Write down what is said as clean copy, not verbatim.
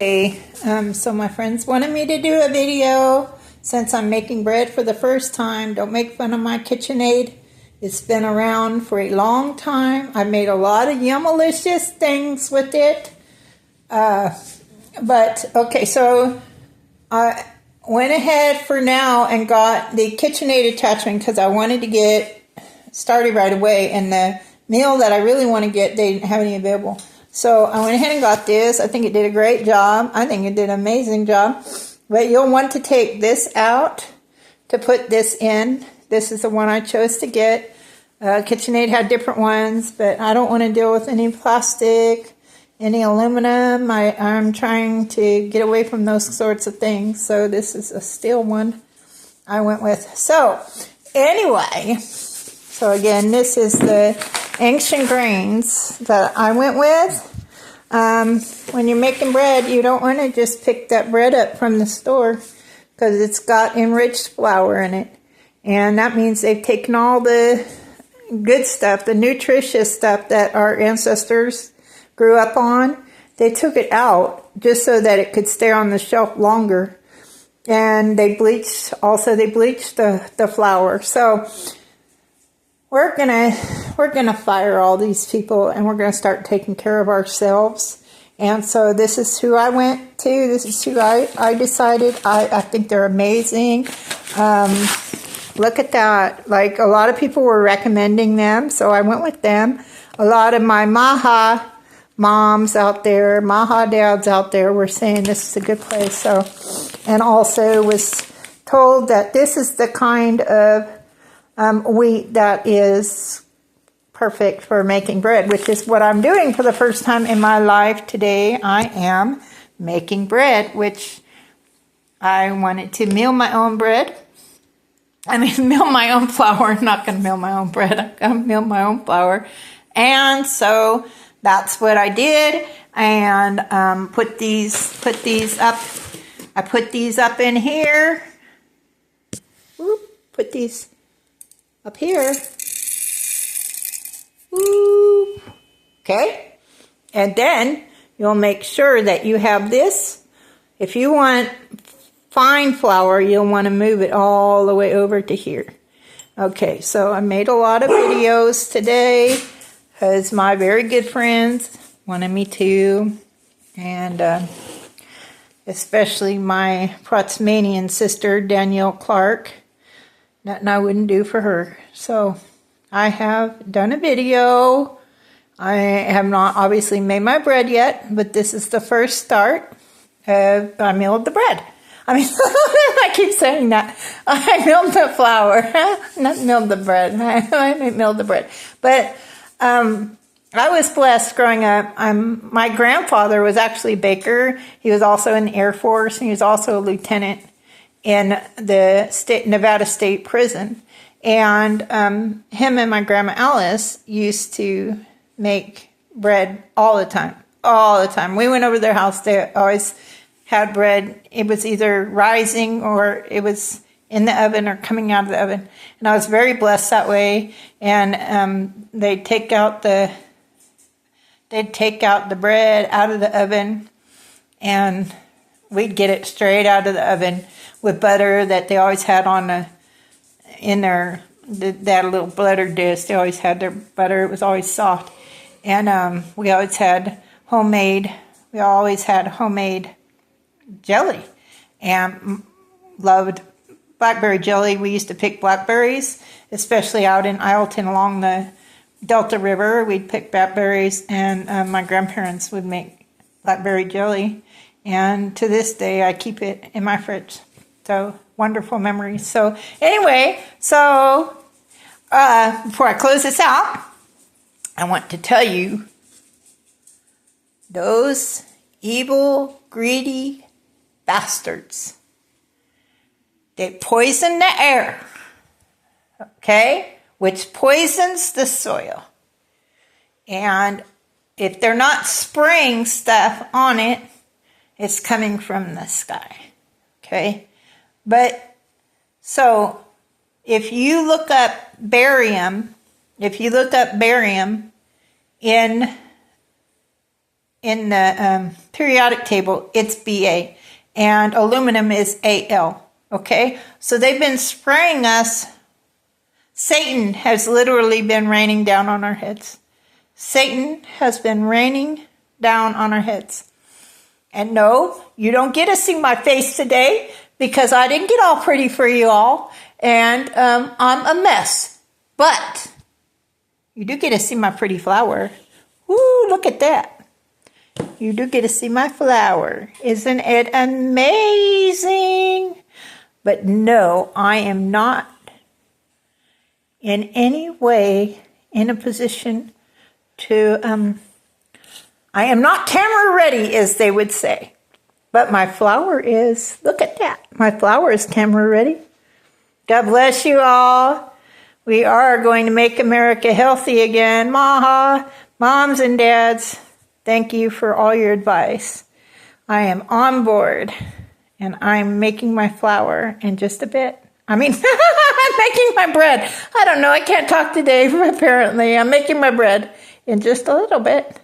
Hey, so my friends wanted me to do a video since I'm making bread for the first time. Don't make fun of my KitchenAid. It's been around for a long time. I made a lot of yummalicious things with it. Okay, so I went ahead for now and got the KitchenAid attachment because I wanted to get started right away. And the meal that I really want to get, they didn't have any available. So I went ahead and got this. I think it did a great job. I think it did an amazing job. But you'll want to take this out to put this in. This is the one I chose to get. KitchenAid had different ones, but I don't want to deal with any plastic, any aluminum. I'm trying to get away from those sorts of things. So this is a steel one I went with. So anyway, so again, this is the ancient grains that I went with. When you're making bread, you don't want to just pick that bread up from the store because it's got enriched flour in it. And that means they've taken all the good stuff, the nutritious stuff that our ancestors grew up on. They took it out just so that it could stay on the shelf longer. And they bleached the flour. So we're gonna fire all these people, and we're gonna start taking care of ourselves. And so this is who I went to. This is who I decided. I think they're amazing. Look at that. Like, a lot of people were recommending them, so I went with them. A lot of my Maha moms out there, Maha dads out there were saying this is a good place. So, and also was told that this is the kind of wheat that is perfect for making bread, which is what I'm doing for the first time in my life today. I am making bread, which I wanted to meal my own bread. Meal my own flour. I'm not going to meal my own bread. I'm going to meal my own flour. And so that's what I did. And put these up. I put these up in here. Whoop, put these up here. Whoop. Okay. And then you'll make sure that you have this. If you want fine flour, you'll want to move it all the way over to here. Okay, so I made a lot of videos today because my very good friends wanted me to, and especially my Protsmanian sister, Danielle Clark. Nothing I wouldn't do for her. So I have done a video. I have not obviously made my bread yet, but this is the first start. I milled the bread. I keep saying that. I milled the flour, not milled the bread. I milled the bread. But I was blessed growing up. My grandfather was actually a baker. He was also in the Air Force, and he was also a lieutenant in the Nevada State Prison. And him and my grandma Alice used to make bread all the time. All the time. We went over to their house. They always had bread. It was either rising or it was in the oven or coming out of the oven. And I was very blessed that way. And they'd take out the bread out of the oven, and we'd get it straight out of the oven with butter that they always had that little butter dish. They always had their butter. It was always soft. And we always had homemade jelly, and loved blackberry jelly. We used to pick blackberries, especially out in Ileton along the Delta River. We'd pick blackberries, and my grandparents would make blackberry jelly. And to this day, I keep it in my fridge. So wonderful memories. So anyway, before I close this out, I want to tell you, those evil, greedy bastards, they poison the air, okay, which poisons the soil. And if they're not spraying stuff on it, it's coming from the sky, okay? But, so, if you look up barium in in the periodic table, it's Ba, and aluminum is Al. Okay, so they've been spraying us. Satan has literally been raining down on our heads. Satan has been raining down on our heads. And no, you don't get to see my face today because I didn't get all pretty for you all, and I'm a mess. But you do get to see my pretty flower. Woo, look at that. You do get to see my flower. Isn't it amazing? But no, I am not in any way in a position to, I am not camera ready, as they would say. But my flower is. Look at that. My flower is camera ready. God bless you all. We are going to make America healthy again. Maha, moms and dads, thank you for all your advice. I am on board, and I'm making my flour in just a bit. I'm making my bread. I don't know. I can't talk today, apparently. I'm making my bread in just a little bit.